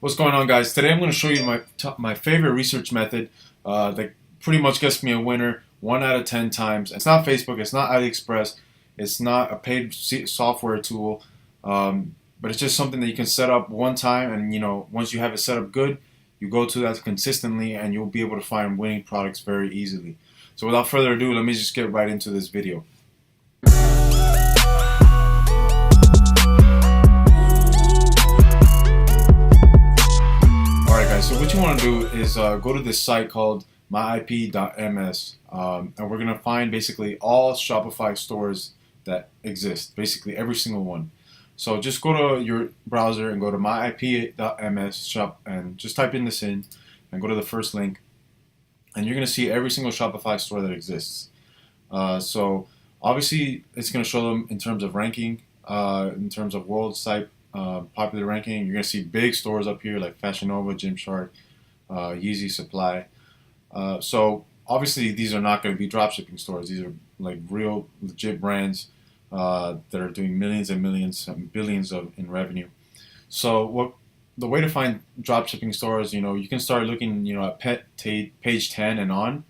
What's going on, guys? Today I'm going to show you my favorite research method that pretty much gets me a winner 1 out of 10 times. It's not Facebook, it's not AliExpress, it's not a paid software tool, but it's just something that you can set up one time, and once you have it set up good, you go to that consistently and you'll be able to find winning products very easily. So without further ado, let me just get right into this video. So what you want to do is go to this site called myip.ms, and we're going to find basically all Shopify stores that exist, basically every single one. So just go to your browser and go to myip.ms shop and just type in this in and go to the first link, and you're going to see every single Shopify store that exists. So obviously it's going to show them in terms of ranking, in terms of world site popular ranking. You're going to see big stores up here like Fashion Nova, Gymshark, Yeezy Supply. So obviously these are not going to be dropshipping stores. These are like real legit brands that are doing millions and millions and billions in revenue. So the way to find dropshipping stores, you can start looking, at page 10 and on.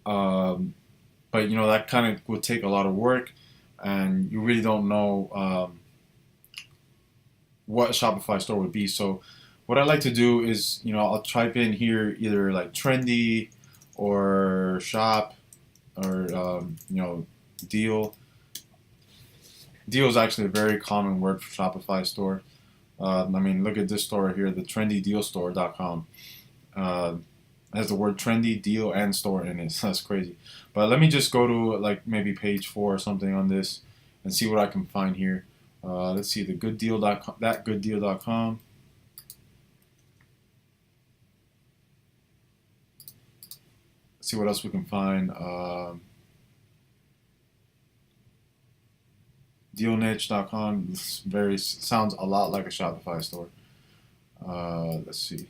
But that kind of would take a lot of work, and you really don't know what a Shopify store would be. So what I like to do is, I'll type in here either like Trendy or Shop or, Deal. Deal is actually a very common word for Shopify store. Look at this store here, the trendydealstore.com. Has the word trendy, deal, and store in it. That's crazy. But let me just go to like maybe page 4 or something on this and see what I can find here. Let's see, thegooddeal.com, thatgooddeal.com. Let's see what else we can find. Dealniche.com. Sounds a lot like a Shopify store. Let's see.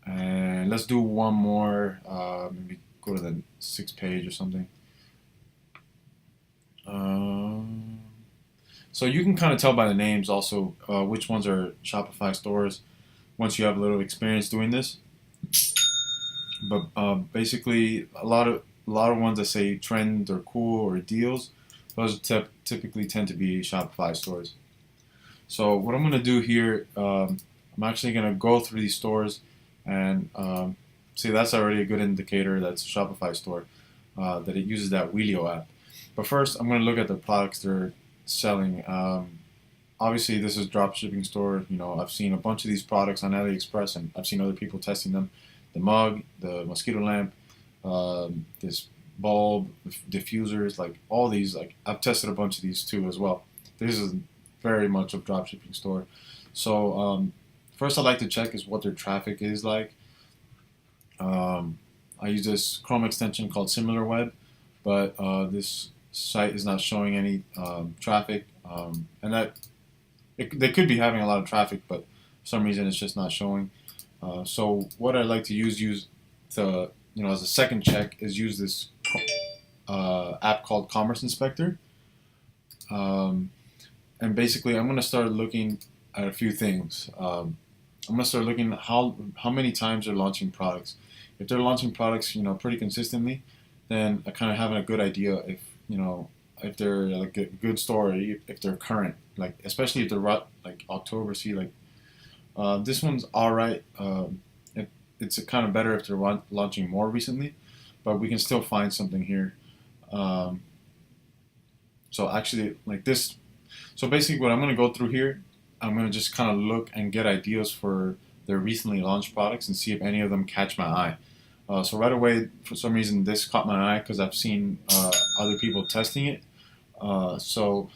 And let's do one more. Maybe go to the 6th page or something. So you can kind of tell by the names also which ones are Shopify stores once you have a little experience doing this. But basically, a lot of ones that say trend or cool or deals, those typically tend to be Shopify stores. So what I'm going to do here, I'm actually going to go through these stores and see, that's already a good indicator that's a Shopify store, that it uses that Wheelio app. But first, I'm going to look at the products they're selling. Obviously, this is dropshipping store. I've seen a bunch of these products on AliExpress, and I've seen other people testing them. The mug, the mosquito lamp, this bulb, diffusers, like all these. Like I've tested a bunch of these too as well. This is very much a dropshipping store. So first, I'd like to check is what their traffic is like. I use this Chrome extension called SimilarWeb, but this site is not showing any traffic, and that they could be having a lot of traffic, but for some reason it's just not showing. So what I like to use to as a second check is use this app called Commerce Inspector, and basically I'm going to start looking at a few things. I'm going to start looking at how many times they're launching products. If they're launching products pretty consistently, then I kind of have a good idea if they're like a good store, if they're current, like especially if they're like October. See, like this one's all right. It's kind of better if they're launching more recently, but we can still find something here. So actually, like this. So basically, what I'm going to go through here, I'm going to just kind of look and get ideas for their recently launched products and see if any of them catch my eye. So right away, for some reason, this caught my eye because I've seen other people testing it. So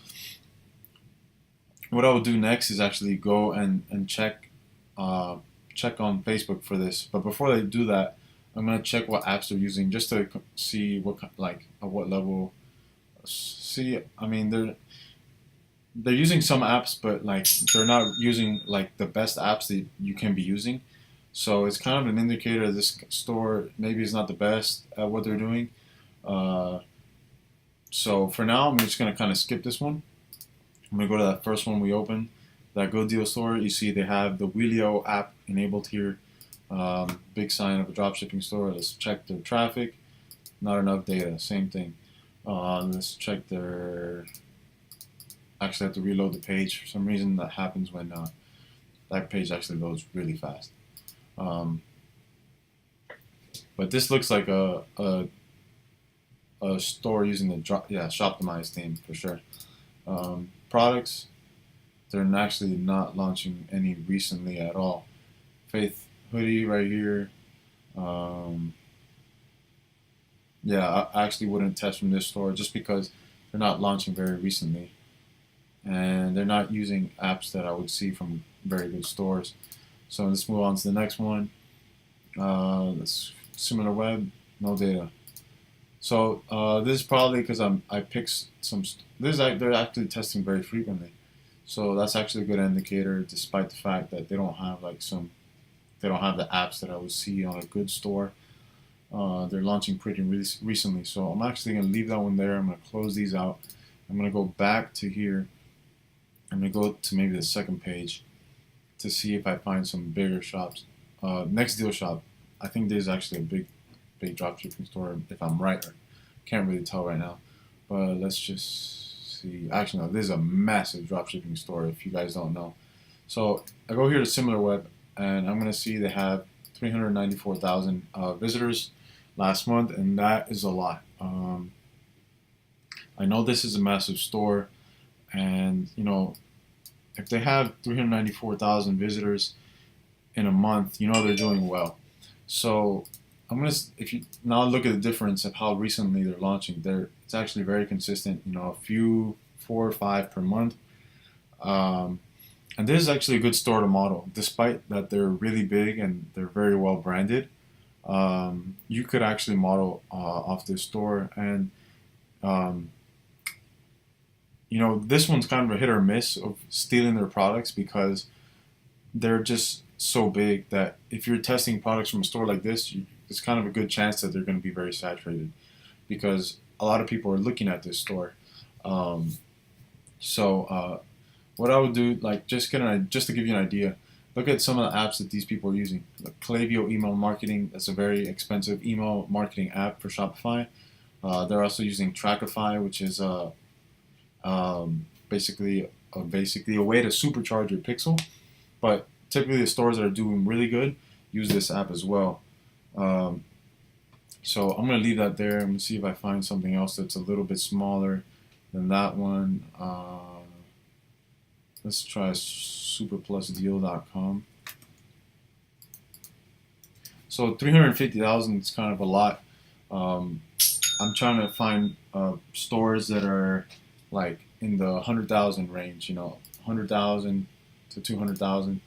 what I will do next is actually go and check on Facebook for this. But before I do that, I'm gonna check what apps they're using just to see at what level. See, they're using some apps, but like they're not using like the best apps that you can be using. So it's kind of an indicator that this store maybe is not the best at what they're doing. So for now, I'm just going to kind of skip this one. I'm gonna go to that first one we opened, that Good Deal store. You see they have the Wheelio app enabled here. Big sign of a dropshipping store. Let's check their traffic. Not enough data. Same thing. Let's check their. Actually, I have to reload the page. For some reason, that happens when that page actually loads really fast. But this looks like a store using the Shoptimize theme for sure. Products, they're actually not launching any recently at all. Faith hoodie right here. Yeah, I actually wouldn't test from this store just because they're not launching very recently, and they're not using apps that I would see from very good stores. So let's move on to the next one. Let's similar web, no data. So this is probably because I picked some. They're actually testing very frequently, so that's actually a good indicator. Despite the fact that they don't have they don't have the apps that I would see on a good store. They're launching pretty recently, so I'm actually gonna leave that one there. I'm gonna close these out. I'm gonna go back to here. I'm gonna go to maybe the second page to see if I find some bigger shops. Next Deal Shop. I think there's actually a big dropshipping store, if I'm right. Or can't really tell right now. But let's just see. Actually, no, this is a massive dropshipping store, if you guys don't know. So I go here to Similar Web, and I'm going to see they have 394,000 visitors last month, and that is a lot. I know this is a massive store, and if they have 394,000 visitors in a month, they're doing well. So if you now look at the difference of how recently they're launching, it's actually very consistent. A few, 4 or 5 per month. And this is actually a good store to model, despite that they're really big and they're very well branded. You could actually model off this store, and this one's kind of a hit or miss of stealing their products because they're just so big that if you're testing products from a store like this, it's kind of a good chance that they're going to be very saturated because a lot of people are looking at this store. What I would do, just to give you an idea, look at some of the apps that these people are using. Like Klaviyo Email Marketing, that's a very expensive email marketing app for Shopify. They're also using Trackify, which is basically a way to supercharge your pixel. But typically the stores that are doing really good use this app as well. So I'm going to leave that there. I'm going to see if I find something else that's a little bit smaller than that one. Let's try superplusdeal.com. So 350,000 is kind of a lot. I'm trying to find stores that are like in the 100,000 range, 100,000 to 200,000.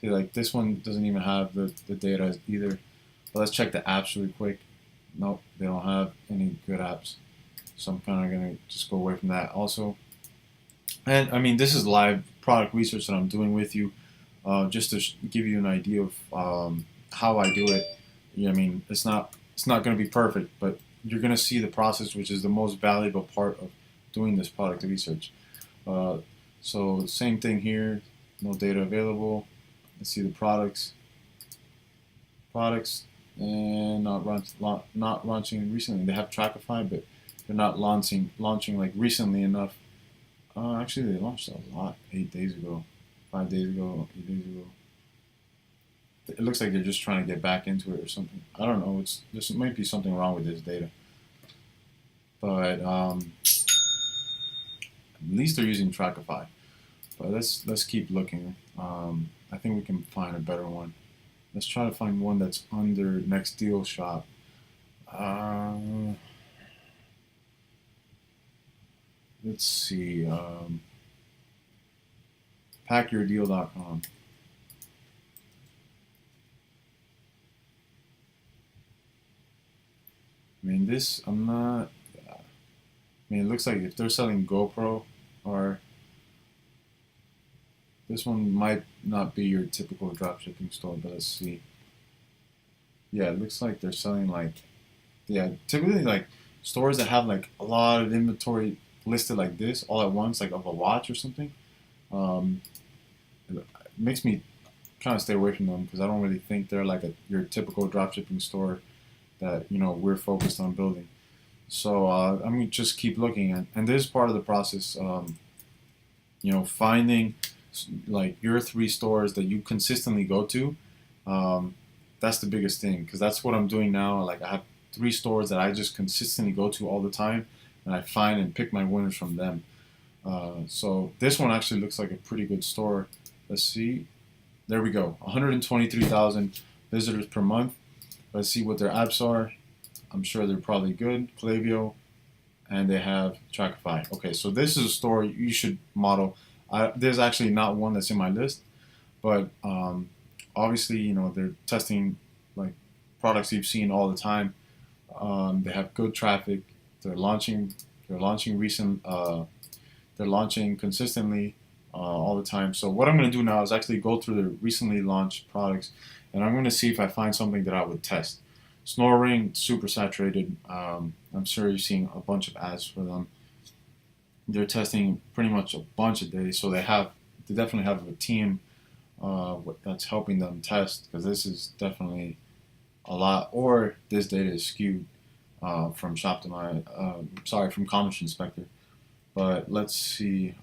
See, like this one doesn't even have the data either. But let's check the apps really quick. Nope, they don't have any good apps. So I'm kind of going to just go away from that also. And I mean, this is live product research that I'm doing with you, just to give you an idea of how I do it. I mean, it's not going to be perfect, but you're going to see the process, which is the most valuable part of doing this product research. So same thing here, no data available. Let's see the products, and not launching recently. They have Trackify, but they're not launching like recently enough. Actually, they launched a lot 8 days ago, 5 days ago, 8 days ago. It looks like they're just trying to get back into it or something. I don't know. There might be something wrong with this data. But at least they're using Trackify. But let's keep looking. I think we can find a better one. Let's try to find one that's under Next Deal Shop. Let's see. Packyourdeal.com. I mean, it looks like if they're selling GoPro, or this one might not be your typical dropshipping store, but let's see. Yeah, it looks like they're selling typically like stores that have like a lot of inventory listed like this all at once, like of a watch or something, um, it makes me kind of stay away from them because I don't really think they're like your typical dropshipping store that we're focused on building. So I'm gonna just keep looking at, and this is part of the process. Finding like your 3 stores that you consistently go to. Um, that's the biggest thing because that's what I'm doing now. Like I have 3 stores that I just consistently go to all the time, and I find and pick my winners from them. So this one actually looks like a pretty good store. Let's see. There we go. 123,000 visitors per month. Let's see what their apps are. I'm sure they're probably good. Klaviyo, and they have Shopify. Okay, so this is a store you should model. There's actually not one that's in my list, but obviously, they're testing like products you've seen all the time. They have good traffic. They're launching. They're launching recent. They're launching consistently all the time. So what I'm going to do now is actually go through the recently launched products, and I'm going to see if I find something that I would test. Snore Ring, super saturated. I'm sure you've seen a bunch of ads for them. They're testing pretty much a bunch of days, so they definitely have a team that's helping them test because this is definitely a lot. Or this data is skewed from Shopify. From Commerce Inspector. But let's see.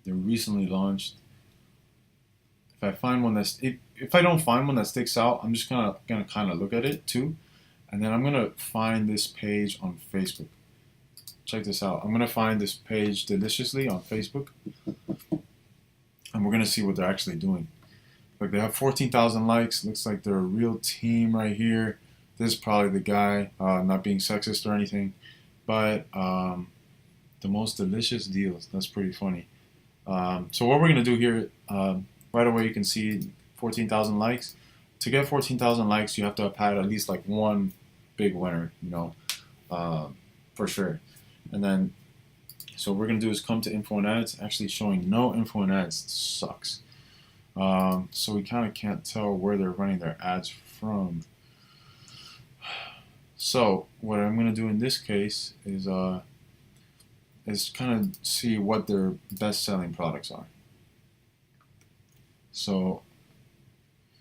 They recently launched. If I don't find one that sticks out, I'm just gonna kind of look at it too, and then I'm gonna find this page on Facebook. Check this out. I'm gonna find this page Deliciously on Facebook, and we're gonna see what they're actually doing. Like they have 14,000 likes. Looks like they're a real team right here. This is probably the guy. Not being sexist or anything, but the most delicious deals. That's pretty funny. So what we're gonna do here. Right away, you can see 14,000 likes. To get 14,000 likes, you have to have had at least like one big winner, for sure. And then, so what we're gonna do is come to info and ads. Actually, showing no info and ads sucks. So we kind of can't tell where they're running their ads from. So what I'm gonna do in this case is kind of see what their best-selling products are. So,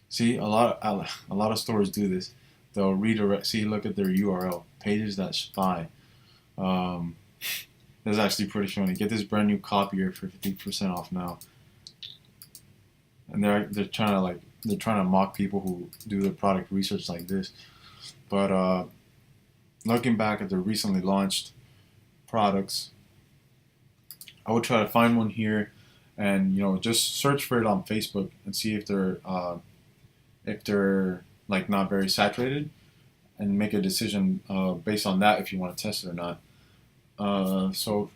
see, a lot of stores do this. They'll redirect. See, look at their URL, pages that spy. That's actually pretty funny. Get this brand new copier for 50% off now. And they're trying to mock people who do the product research like this. But looking back at the recently launched products, I would try to find one here. And just search for it on Facebook and see if they're like not very saturated, and make a decision based on that if you want to test it or not. So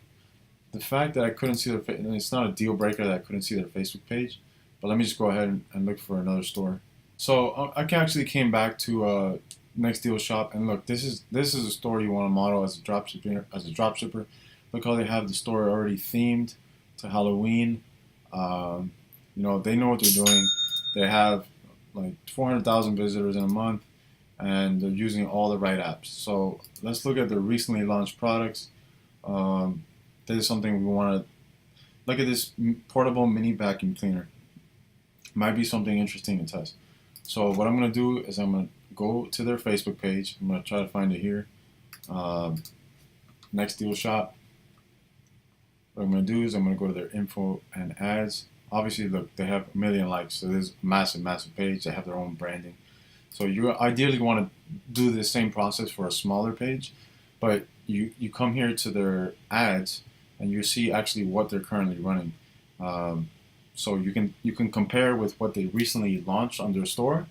the fact that I couldn't see it's not a deal breaker that I couldn't see their Facebook page, but let me just go ahead and look for another store. So I actually came back to Next Deal Shop, and look, this is a store you want to model as a dropshipper. Look how they have the store already themed to Halloween. They know what they're doing. They have like 400,000 visitors in a month, and they're using all the right apps. So let's look at the recently launched products. This is something we want to look at. This portable mini vacuum cleaner might be something interesting to test. So what I'm going to do is I'm going to go to their Facebook page. I'm going to try to find it here. Next Deal Shop. What I'm going to do is I'm going to go to their info and ads. Obviously, look, they have 1 million likes, so there's a massive page. They have their own branding. So you ideally want to do the same process for a smaller page, but you come here to their ads and you see actually what they're currently running. So you can compare with what they recently launched on their store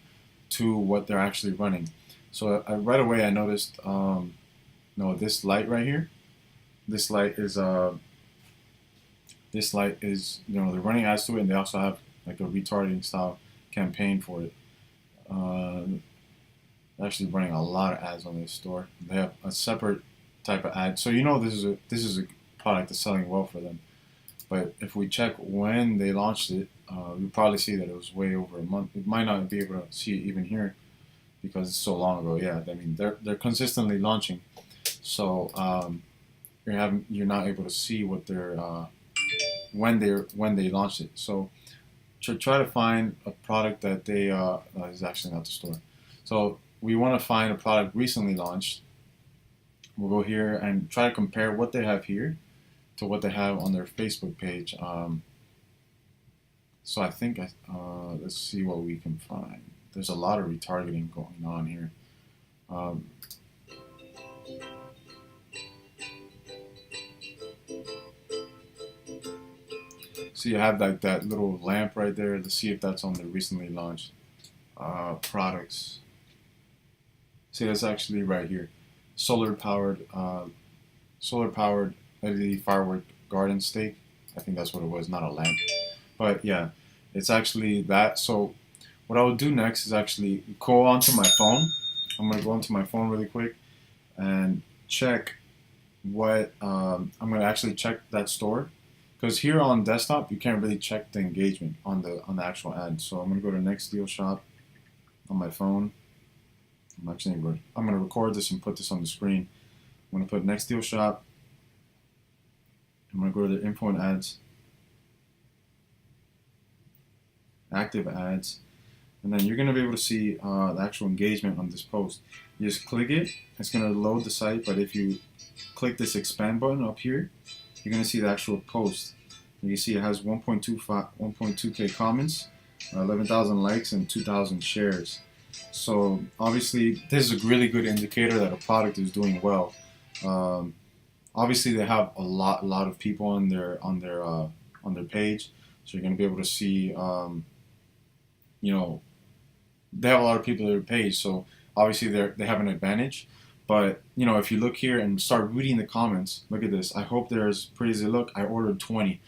to what they're actually running. So right away I noticed, this light right here. This light is they're running ads to it, and they also have like a retargeting style campaign for it. They're actually running a lot of ads on this store. They have a separate type of ad, so this is a product that's selling well for them. But if we check when they launched it, you'll probably see that it was way over a month. We might not be able to see it even here because it's so long ago. Yeah, I mean they're consistently launching. So you're not able to see what they're when they launched it. So try to find a product that they is actually not the store. So we want to find a product recently launched. We'll go here and try to compare what they have here to what they have on their Facebook page. So I think let's see what we can find. There's a lot of retargeting going on here. So you have like that little lamp right there to see if that's on the recently launched products. See, that's actually right here. Solar powered LED firework garden stake. I think that's what it was, not a lamp. But yeah, it's actually that. So what I will do next is actually go onto my phone. I'm gonna go onto my phone really quick and check what I'm gonna actually check that store, because here on desktop you can't really check the engagement on the actual ad. So I'm gonna go to Next Deal Shop on my phone. I'm gonna record this and put this on the screen. I'm gonna put Next Deal Shop. I'm gonna go to the info and ads, active ads, and then you're gonna be able to see the actual engagement on this post. You just click it, it's gonna load the site, but if you click this expand button up here, you're gonna see the actual post. You can see it has 1.2k comments, 11,000 likes, and 2,000 shares. So obviously this is a really good indicator that a product is doing well. Obviously they have a lot of people on their page, so you're going to be able to see they have a lot of people on their page, so obviously they have an advantage. But if you look here and start reading the comments, look at this. I hope they're as pretty as they look. I ordered 20.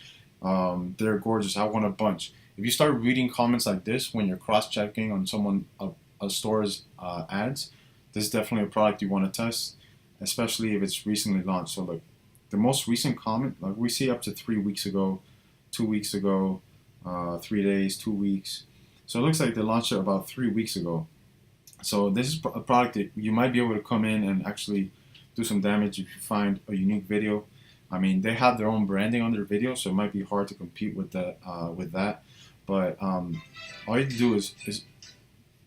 They're gorgeous. I want a bunch. If you start reading comments like this when you're cross-checking on a store's ads, this is definitely a product you want to test, especially if it's recently launched. So look, the most recent comment, like we see up to 3 weeks ago, 2 weeks ago, 3 days, 2 weeks. So it looks like they launched it about 3 weeks ago. So this is a product that you might be able to come in and actually do some damage if you find a unique video. I mean, they have their own branding on their video, so it might be hard to compete with that. But all you have to do is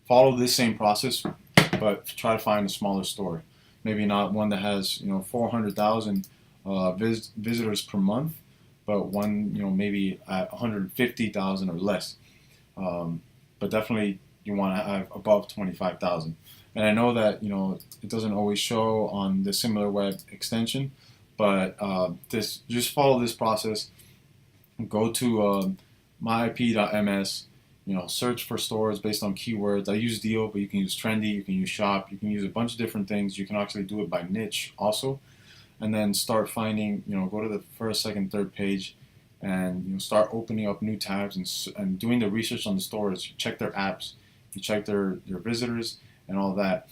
follow this same process, but try to find a smaller store. Maybe not one that has 400,000 visitors per month, but one maybe at 150,000 or less. But definitely you want to have above 25,000. And I know that it doesn't always show on the SimilarWeb extension, but just follow this process. Go to myip.ms. Search for stores based on keywords. I use Deal, but you can use Trendy, you can use Shop, you can use a bunch of different things. You can actually do it by niche also, and then start finding. Go to the first, second, third page, and start opening up new tabs and doing the research on the stores. You check their apps, you check their visitors and all that.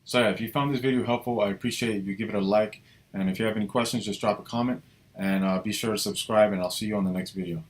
So yeah, if you found this video helpful, I appreciate if you give it a like, and if you have any questions, just drop a comment, and be sure to subscribe, and I'll see you on the next video.